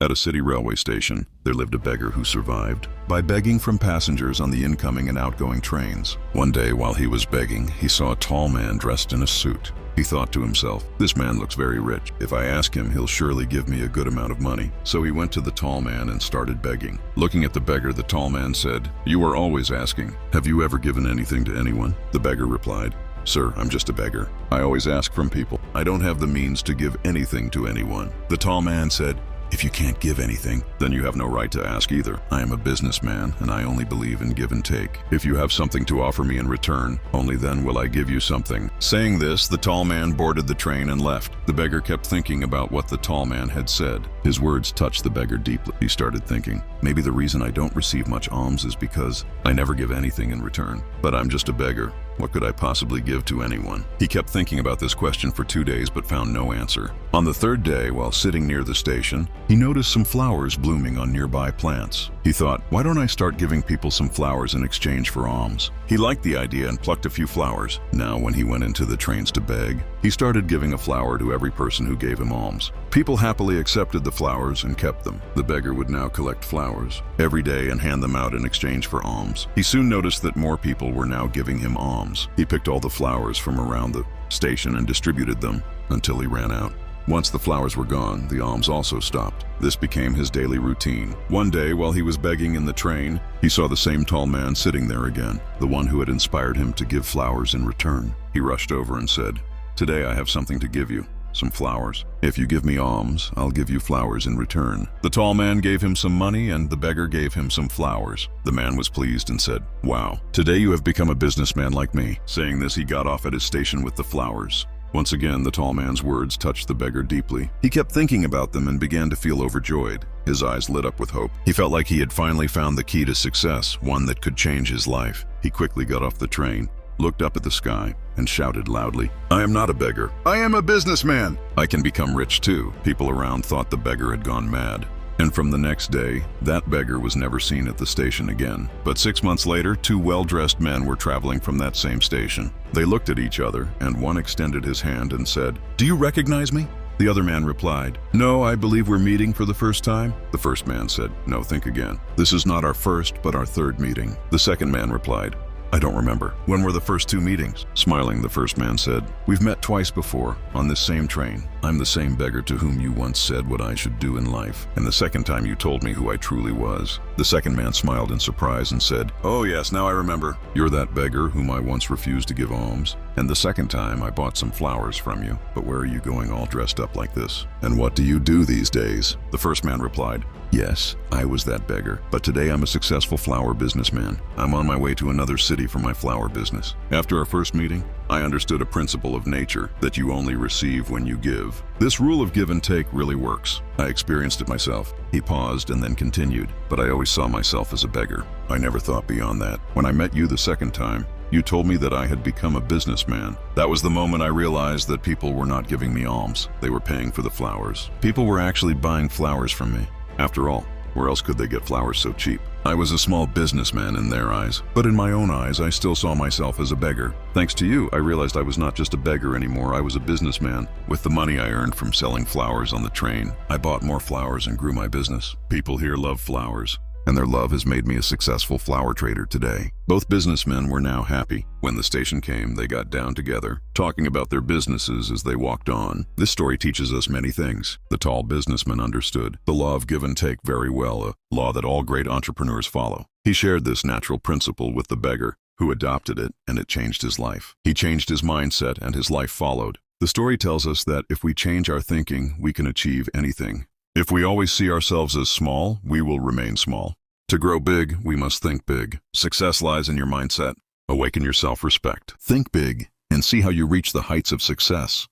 At a city railway station, there lived a beggar who survived by begging from passengers on the incoming and outgoing trains. One day, while he was begging, he saw a tall man dressed in a suit. He thought to himself, "This man looks very rich. If I ask him, he'll surely give me a good amount of money." So he went to the tall man and started begging. Looking at the beggar, the tall man said, "You are always asking. Have you ever given anything to anyone?" The beggar replied, "Sir, I'm just a beggar. I always ask from people. I don't have the means to give anything to anyone." The tall man said, "If you can't give anything, then you have no right to ask either. I am a businessman, and I only believe in give and take. If you have something to offer me in return, only then will I give you something." Saying this, the tall man boarded the train and left. The beggar kept thinking about what the tall man had said. His words touched the beggar deeply. He started thinking, maybe the reason I don't receive much alms is because I never give anything in return. But I'm just a beggar. What could I possibly give to anyone? He kept thinking about this question for 2 days but found no answer. On the third day, while sitting near the station, he noticed some flowers blooming on nearby plants. He thought, why don't I start giving people some flowers in exchange for alms? He liked the idea and plucked a few flowers. Now, when he went into the trains to beg, he started giving a flower to every person who gave him alms. People happily accepted the flowers and kept them. The beggar would now collect flowers every day and hand them out in exchange for alms. He soon noticed that more people were now giving him alms. He picked all the flowers from around the station and distributed them until he ran out. Once the flowers were gone, the alms also stopped. This became his daily routine. One day, while he was begging in the train, he saw the same tall man sitting there again, the one who had inspired him to give flowers in return. He rushed over and said, "Today I have something to give you. Some flowers. If you give me alms, I'll give you flowers in return." The tall man gave him some money and the beggar gave him some flowers. The man was pleased and said, "Wow, today you have become a businessman like me." Saying this, he got off at his station with the flowers. Once again, the tall man's words touched the beggar deeply. He kept thinking about them and began to feel overjoyed. His eyes lit up with hope. He felt like he had finally found the key to success, one that could change his life. He quickly got off the train, looked up at the sky, and shouted loudly, "I am not a beggar. I am a businessman. I can become rich too." People around thought the beggar had gone mad. And from the next day, that beggar was never seen at the station again. But 6 months later, 2 well-dressed men were traveling from that same station. They looked at each other, and one extended his hand and said, "Do you recognize me?" The other man replied, "No, I believe we're meeting for the first time." The first man said, "No, think again. This is not our first, but our third meeting." The second man replied, "I don't remember. When were the first 2 meetings?" Smiling, the first man said, "We've met twice before, on this same train. I'm the same beggar to whom you once said what I should do in life, and the second time you told me who I truly was." The second man smiled in surprise and said, "Oh yes, now I remember. You're that beggar whom I once refused to give alms, and the second time I bought some flowers from you. But where are you going all dressed up like this? And what do you do these days?" The first man replied, "Yes, I was that beggar, but today I'm a successful flower businessman. I'm on my way to another city for my flower business. After our first meeting, I understood a principle of nature, that you only receive when you give. This rule of give and take really works. I experienced it myself." He paused and then continued, "But I always saw myself as a beggar. I never thought beyond that. When I met you the second time, you told me that I had become a businessman. That was the moment I realized that people were not giving me alms. They were paying for the flowers. People were actually buying flowers from me. After all, where else could they get flowers so cheap? I was a small businessman in their eyes, but in my own eyes, I still saw myself as a beggar. Thanks to you, I realized I was not just a beggar anymore, I was a businessman. With the money I earned from selling flowers on the train, I bought more flowers and grew my business. People here love flowers, and their love has made me a successful flower trader today." Both businessmen were now happy. When the station came, they got down together, talking about their businesses as they walked on. This story teaches us many things. The tall businessman understood the law of give and take very well, a law that all great entrepreneurs follow. He shared this natural principle with the beggar, who adopted it, and it changed his life. He changed his mindset, and his life followed. The story tells us that if we change our thinking, we can achieve anything. If we always see ourselves as small, we will remain small. To grow big, we must think big. Success lies in your mindset. Awaken your self-respect. Think big and see how you reach the heights of success.